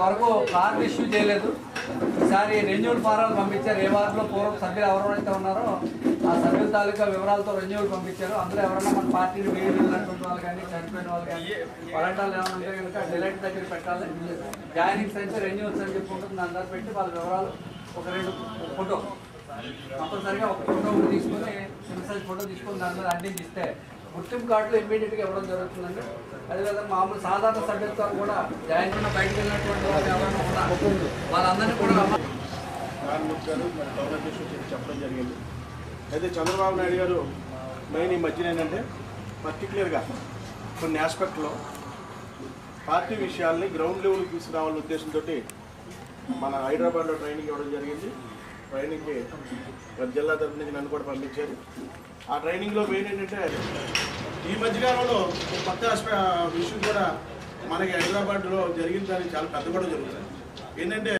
వరకు card issue చేయలేదు. ఈసారి రెన్యూవల్ ఫారాలు పంపించారు. ఏ వార్డులో పూర్వం సభ్యులు ఎవరైతే ఉన్నారో ఆ సభ్యుల తాలూకా వివరాలతో రెన్యూవల్ పంపించారు. అందులో ఎవరైనా మన పార్టీని వీడి వెళ్ళినటువంటి వాళ్ళు కానీ చనిపోయిన వాళ్ళు కానీ పడటాలు ఏమైనా ఉంటే కనుక డిలైట్ దగ్గర పెట్టాలి. జాయినింగ్స్ అయితే రెన్యూవల్స్ అని చెప్పుకుంటుంది. దాని దగ్గర పెట్టి వాళ్ళ వివరాలు ఒక 2 ఫోటో కంపల్సరిగా ఒక ఫోటో కూడా తీసుకొని సైజ్ ఫోటో తీసుకొని దాని మీద అంటించిస్తే గుర్తింపు కార్డులు ఇమ్మీడియట్గా ఇవ్వడం జరుగుతుందండి. అదేవిధంగా మామూలు సాధారణ సభ్యత్వం కూడా జాయిన్ ఉన్న బయటకు వెళ్ళినటువంటి వాళ్ళు ఎవరైనా ఉన్నారు వాళ్ళందరినీ కూడా చెప్పడం జరిగింది. అయితే చంద్రబాబు నాయుడు గారు మెయిన్ ఈ మధ్యన ఏంటంటే పర్టికులర్గా కొన్ని ఆస్పెక్ట్లో పార్టీ విషయాల్ని గ్రౌండ్ లెవెల్కి తీసుకురావాలనే ఉద్దేశంతో మన హైదరాబాద్లో ట్రైనింగ్ ఇవ్వడం జరిగింది. ట్రైనింగ్కి జిల్లా తరఫు నుంచి నన్ను కూడా పంపించారు. ఆ ట్రైనింగ్లో మెయిన్ ఏంటంటే ఈ మధ్యకాలంలో కొత్త విషయం కూడా మనకి హైదరాబాద్లో జరిగిందని చాలా పెద్ద కూడా జరుగుతుంది. ఏంటంటే